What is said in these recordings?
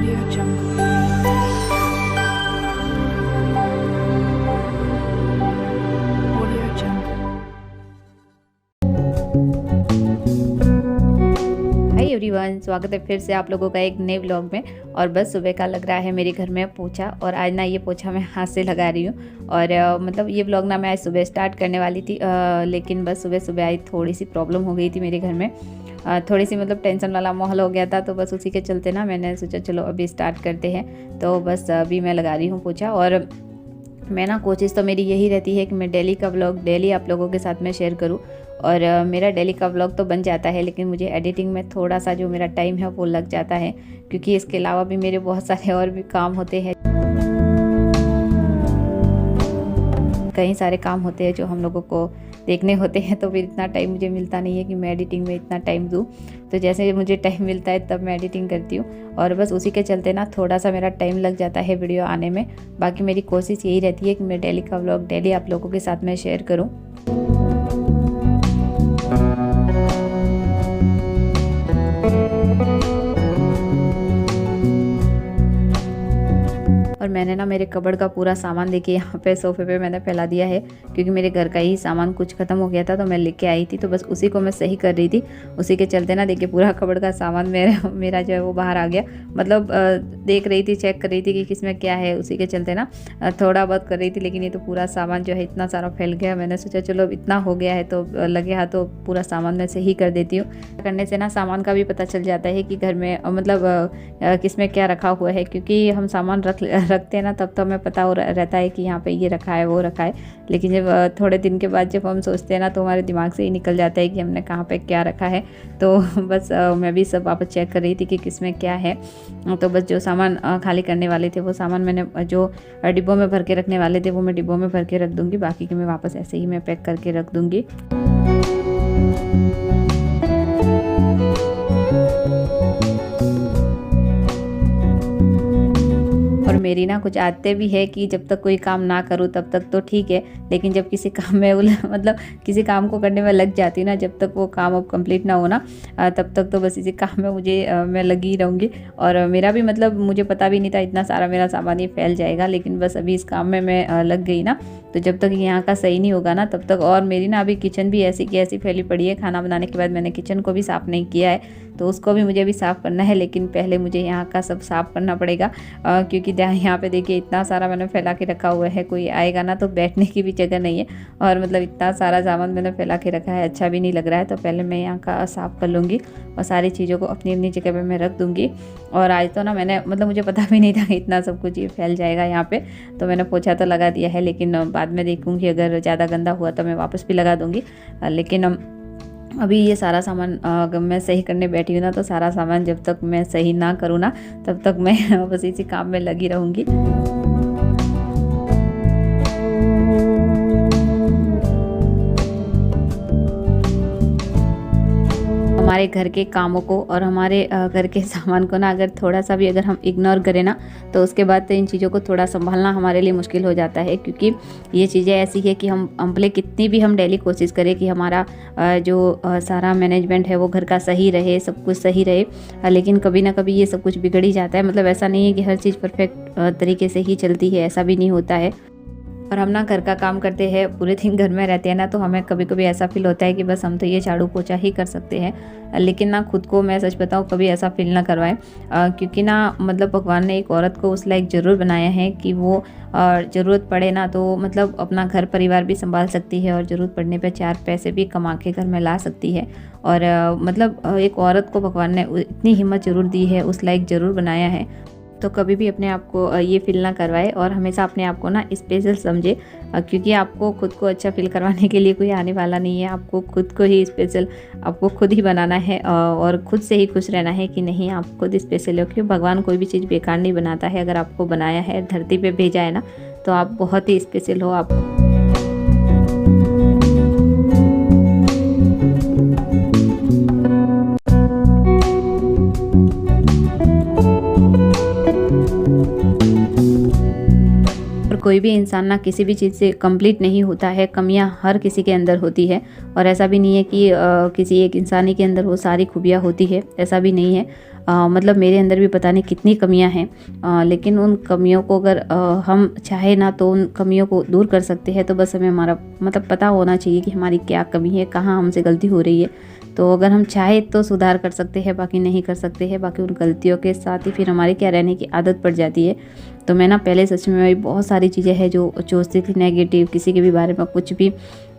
Audio Jungle. Audio Jungle. Hi everyone, स्वागत है फिर से आप लोगों का एक नए व्लॉग में। और बस सुबह का लग रहा है मेरे घर में पोछा, और आज ना ये पोछा मैं हाथ से लगा रही हूँ। और मतलब ये व्लॉग ना मैं आज सुबह स्टार्ट करने वाली थी, लेकिन बस सुबह सुबह आई थोड़ी सी प्रॉब्लम हो गई थी मेरे घर में। थोड़ी सी मतलब टेंशन वाला माहौल हो गया था, तो बस उसी के चलते ना मैंने सोचा चलो अभी स्टार्ट करते हैं। तो बस अभी मैं लगा रही हूँ पोछा। और मैं ना कोशिश तो मेरी यही रहती है कि मैं डेली का व्लॉग डेली आप लोगों के साथ में शेयर करूं। और मेरा डेली का व्लॉग तो बन जाता है, लेकिन मुझे एडिटिंग में थोड़ा सा जो मेरा टाइम है वो लग जाता है, क्योंकि इसके अलावा भी मेरे बहुत सारे और भी काम होते हैं। कई सारे काम होते हैं जो हम लोगों को देखने होते हैं, तो फिर इतना टाइम मुझे मिलता नहीं है कि मैं एडिटिंग में इतना टाइम दूं। तो जैसे मुझे टाइम मिलता है तब मैं एडिटिंग करती हूँ, और बस उसी के चलते ना थोड़ा सा मेरा टाइम लग जाता है वीडियो आने में। बाकी मेरी कोशिश यही रहती है कि मैं डेली का व्लॉग डेली आप लोगों के साथ में शेयर करूँ। और मैंने ना मेरे कबर्ड का पूरा सामान देखिए यहाँ पे सोफे पे मैंने फैला दिया है, क्योंकि मेरे घर का ही सामान कुछ ख़त्म हो गया था, तो मैं लेके आई थी, तो बस उसी को मैं सही कर रही थी। उसी के चलते ना देखिए पूरा कबर्ड का सामान मेरा जो है वो बाहर आ गया। मतलब देख रही थी, चेक कर रही थी कि किसमें क्या है, उसी के चलते ना थोड़ा बहुत कर रही थी, लेकिन ये तो पूरा सामान जो है इतना सारा फैल गया। मैंने सोचा चलो अब इतना हो गया है तो लगे हाथ तो पूरा सामान मैं सही कर देती हूँ। करने से ना सामान का भी पता चल जाता है कि घर में मतलब किसमें क्या रखा हुआ है, क्योंकि हम सामान रखते हैं ना तब तो हमें पता हो रहता है कि यहाँ पे ये रखा है वो रखा है, लेकिन जब थोड़े दिन के बाद जब हम सोचते हैं ना तो हमारे दिमाग से ही निकल जाता है कि हमने कहाँ पे क्या रखा है। तो बस मैं भी सब वापस चेक कर रही थी कि किसमें क्या है। तो बस जो सामान खाली करने वाले थे वो सामान मैंने जो डिब्बों में भर के रखने वाले थे वो मैं डिब्बों में भर के रख दूँगी, बाकी के मैं वापस ऐसे ही मैं पैक करके रख दूँगी। मेरी ना कुछ आदतें भी है कि जब तक कोई काम ना करूँ तब तक तो ठीक है, लेकिन जब किसी काम में मतलब किसी काम को करने में लग जाती हूँ ना, जब तक वो काम अब कंप्लीट ना हो ना तब तक तो बस इसी काम में मैं लगी रहूँगी। और मेरा भी मतलब मुझे पता भी नहीं था इतना सारा मेरा सामान ये फैल जाएगा, लेकिन बस अभी इस काम में मैं लग गई ना, तो जब तक यहाँ का सही नहीं होगा ना तब तक। और मेरी ना अभी किचन भी ऐसी की ऐसी फैली पड़ी है। खाना बनाने के बाद मैंने किचन को भी साफ़ नहीं किया है, तो उसको भी मुझे अभी साफ़ करना है, लेकिन पहले मुझे यहाँ का सब साफ़ करना पड़ेगा, क्योंकि यहाँ पे देखिए इतना सारा मैंने फैला के रखा हुआ है। कोई आएगा ना तो बैठने की भी जगह नहीं है, और मतलब इतना सारा सामान मैंने फैला के रखा है, अच्छा भी नहीं लग रहा है। तो पहले मैं यहाँ का साफ़ कर लूँगी और सारी चीज़ों को अपनी अपनी जगह पे मैं रख दूँगी। और आज तो ना मैंने मतलब मुझे पता भी नहीं था कि इतना सब कुछ ये फैल जाएगा यहाँ पे, तो मैंने पोछा तो लगा दिया है, लेकिन बाद में देखूँगी अगर ज़्यादा गंदा हुआ तो मैं वापस भी लगा दूँगी। लेकिन अभी ये सारा सामान अगर मैं सही करने बैठी हूँ ना, तो सारा सामान जब तक मैं सही ना करूँ ना तब तक मैं बस इसी काम में लगी रहूँगी। हमारे घर के कामों को और हमारे घर के सामान को ना अगर थोड़ा सा भी अगर हम इग्नोर करें ना, तो उसके बाद तो इन चीज़ों को थोड़ा संभालना हमारे लिए मुश्किल हो जाता है, क्योंकि ये चीज़ें ऐसी है कि हम भले कितनी भी हम डेली कोशिश करें कि हमारा जो सारा मैनेजमेंट है वो घर का सही रहे, सब कुछ सही रहे, लेकिन कभी ना कभी ये सब कुछ बिगड़ ही जाता है। मतलब ऐसा नहीं है कि हर चीज़ परफेक्ट तरीके से ही चलती है, ऐसा भी नहीं होता है। और हम ना घर का काम करते हैं, पूरे दिन घर में रहते हैं ना, तो हमें कभी कभी ऐसा फील होता है कि बस हम तो ये झाड़ू पोछा ही कर सकते हैं, लेकिन ना खुद को मैं सच बताऊँ कभी ऐसा फील ना करवाएं, क्योंकि ना मतलब भगवान ने एक औरत को उस लायक ज़रूर बनाया है कि वो ज़रूरत पड़े ना तो मतलब अपना घर परिवार भी संभाल सकती है, और ज़रूरत पड़ने पे 4 पैसे भी कमा के घर में ला सकती है। और मतलब एक औरत को भगवान ने इतनी हिम्मत ज़रूर दी है, उस लायक ज़रूर बनाया है। तो कभी भी अपने आप को ये फील ना करवाए, और हमेशा अपने आप को ना स्पेशल समझे, क्योंकि आपको खुद को अच्छा फील करवाने के लिए कोई आने वाला नहीं है। आपको खुद को ही स्पेशल आपको खुद ही बनाना है, और खुद से ही खुश रहना है कि नहीं आप खुद स्पेशल हो। क्योंकि भगवान कोई भी चीज़ बेकार नहीं बनाता है। अगर आपको बनाया है, धरती पे भेजा है ना, तो आप बहुत ही स्पेशल हो। आप कोई भी इंसान ना किसी भी चीज़ से कंप्लीट नहीं होता है, कमियां हर किसी के अंदर होती है। और ऐसा भी नहीं है कि किसी एक इंसान ही के अंदर वो सारी खूबियाँ होती है, ऐसा भी नहीं है। मतलब मेरे अंदर भी पता नहीं कितनी कमियां हैं, लेकिन उन कमियों को अगर हम चाहे ना तो उन कमियों को दूर कर सकते हैं। तो बस हमें हमारा मतलब पता होना चाहिए कि हमारी क्या कमी है, कहाँ हमसे गलती हो रही है। तो अगर हम चाहे तो सुधार कर सकते हैं, बाकी नहीं कर सकते हैं। बाकी उन गलतियों के साथ ही फिर हमारे क्या रहने की आदत पड़ जाती है। तो मैं ना पहले सच में बहुत सारी चीज़ें हैं जो सोचती थी नेगेटिव, किसी के भी बारे में कुछ भी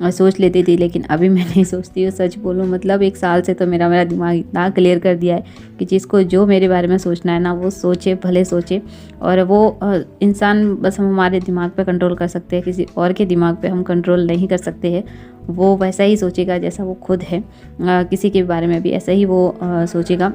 सोच लेती थी, लेकिन अभी मैं नहीं सोचती हूँ। सच बोलूँ मतलब 1 साल से तो मेरा दिमाग इतना क्लियर कर दिया है कि जिसको जो मेरे बारे में सोचना है ना वो सोचे, भले सोचे। और वो इंसान बस हम हमारे दिमाग पे कंट्रोल कर सकते हैं, किसी और के दिमाग पे हम कंट्रोल नहीं कर सकते हैं। वो वैसा ही सोचेगा जैसा वो खुद है, किसी के बारे में भी ऐसा ही वो सोचेगा।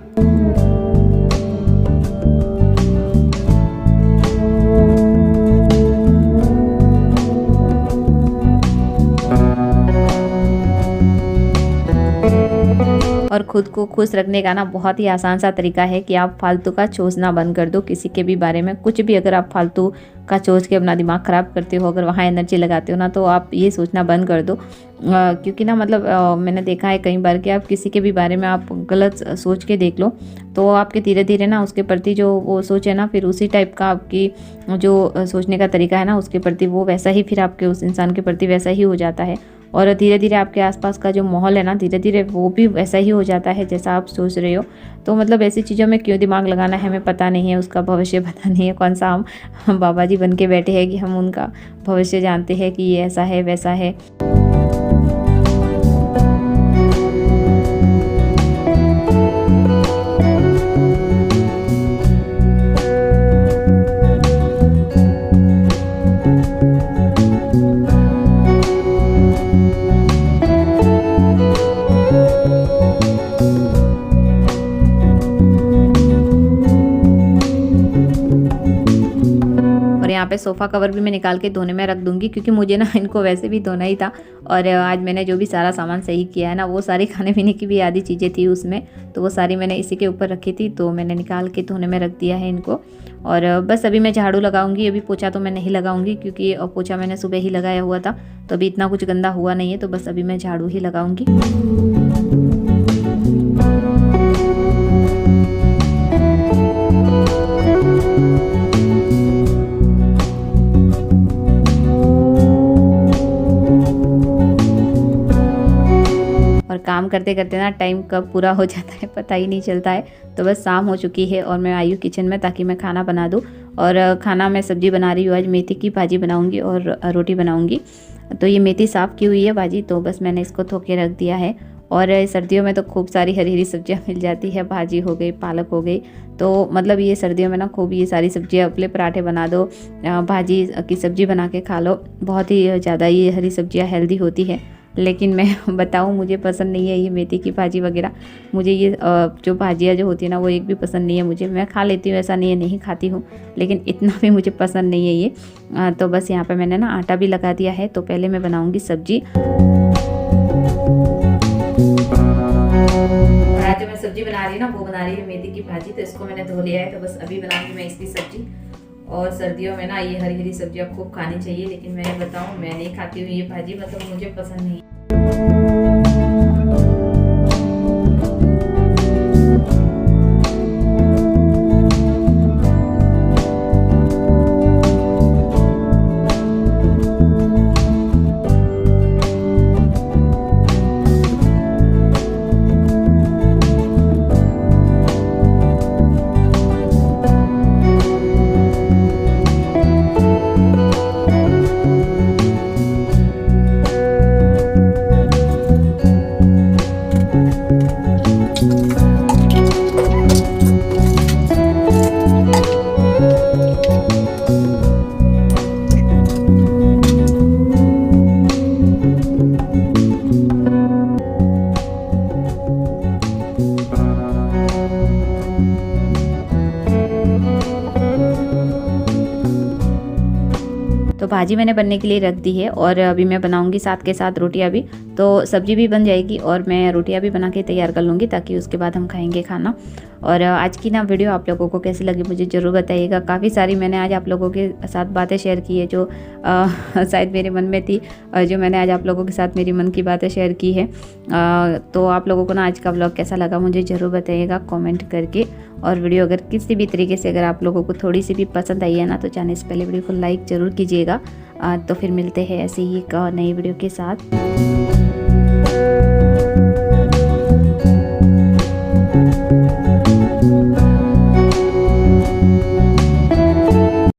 और ख़ुद को खुश रखने का ना बहुत ही आसान सा तरीका है कि आप फालतू का सोचना बंद कर दो। किसी के भी बारे में कुछ भी अगर आप फालतू का सोच के अपना दिमाग ख़राब करते हो, अगर वहाँ एनर्जी लगाते हो ना, तो आप ये सोचना बंद कर दो। क्योंकि ना मतलब मैंने देखा है कई बार कि आप किसी के भी बारे में आप गलत सोच के देख लो तो आपके धीरे धीरे ना उसके प्रति जो वो सोच है ना, फिर उसी टाइप का आपकी जो सोचने का तरीका है ना उसके प्रति वो वैसा ही फिर आपके उस इंसान के प्रति वैसा ही हो जाता है। और धीरे धीरे आपके आसपास का जो माहौल है ना, धीरे धीरे वो भी वैसा ही हो जाता है जैसा आप सोच रहे हो। तो मतलब ऐसी चीज़ों में क्यों दिमाग लगाना है, हमें पता नहीं है, उसका भविष्य पता नहीं है। कौन सा हम बाबा जी बन के बैठे हैं कि हम उनका भविष्य जानते हैं कि ये ऐसा है वैसा है। यहाँ पे सोफ़ा कवर भी मैं निकाल के धोने में रख दूँगी, क्योंकि मुझे ना इनको वैसे भी धोना ही था। और आज मैंने जो भी सारा सामान सही किया है ना, वो सारी खाने पीने की भी आधी चीज़ें थी उसमें, तो वो सारी मैंने इसी के ऊपर रखी थी, तो मैंने निकाल के धोने में रख दिया है इनको। और बस अभी मैं झाड़ू लगाऊंगी। अभी पोछा तो मैं नहीं लगाऊंगी क्योंकि पोछा मैंने सुबह ही लगाया हुआ था, तो अभी इतना कुछ गंदा हुआ नहीं है, तो बस अभी मैं झाड़ू ही लगाऊंगी। और काम करते करते ना टाइम कब पूरा हो जाता है पता ही नहीं चलता है। तो बस शाम हो चुकी है और मैं आई हूँ किचन में ताकि मैं खाना बना दूँ। और खाना मैं सब्जी बना रही हूँ, आज मेथी की भाजी बनाऊँगी और रोटी बनाऊँगी। तो ये मेथी साफ़ की हुई है भाजी, तो बस मैंने इसको धो के रख दिया है। और सर्दियों में तो खूब सारी हरी हरी सब्जियां मिल जाती है, भाजी हो गई, पालक हो गई, तो मतलब ये सर्दियों में ना खूब ये सारी सब्जियां, अपने पराठे बना दो, भाजी की सब्जी बना के खा लो। बहुत ही ज़्यादा ये हरी सब्जियां हेल्दी होती है। लेकिन मैं बताऊं मुझे पसंद नहीं है ये मेथी की भाजी वगैरह। मुझे ये जो भाजियाँ जो होती है ना वो एक भी पसंद नहीं है मुझे। मैं खा लेती हूँ, ऐसा नहीं है नहीं खाती हूँ, लेकिन इतना भी मुझे पसंद नहीं है ये। तो बस यहाँ पे मैंने ना आटा भी लगा दिया है। तो पहले मैं बनाऊँगी सब्जी। जो मैं सब्जी बना रही हूँ ना वो बना रही हूँ मेथी की भाजी। तो इसको मैंने धो लिया है, तो बस अभी बनाऊंगी मैं इसकी सब्जी। और सर्दियों में ना ये हरी हरी सब्जियाँ खूब खानी चाहिए, लेकिन मैं बताऊँ मैं नहीं खाती हूँ ये भाजी, मतलब मुझे पसंद नहीं है। तो भाजी मैंने बनने के लिए रख दी है और अभी मैं बनाऊंगी साथ के साथ रोटियां भी। तो सब्जी भी बन जाएगी और मैं रोटियां भी बना के तैयार कर लूँगी ताकि उसके बाद हम खाएंगे खाना। और आज की ना वीडियो आप लोगों को कैसी लगी मुझे ज़रूर बताइएगा। काफ़ी सारी मैंने आज आप लोगों के साथ बातें शेयर की है जो शायद मेरे मन में थी, और जो मैंने आज आप लोगों के साथ मेरी मन की बातें शेयर की है। तो आप लोगों को ना आज का व्लॉग कैसा लगा मुझे ज़रूर बताइएगा कमेंट करके। और वीडियो अगर किसी भी तरीके से अगर आप लोगों को थोड़ी सी भी पसंद आई है ना, तो जाने से पहले वीडियो को लाइक ज़रूर कीजिएगा। तो फिर मिलते हैं ऐसे ही एक नई वीडियो के साथ।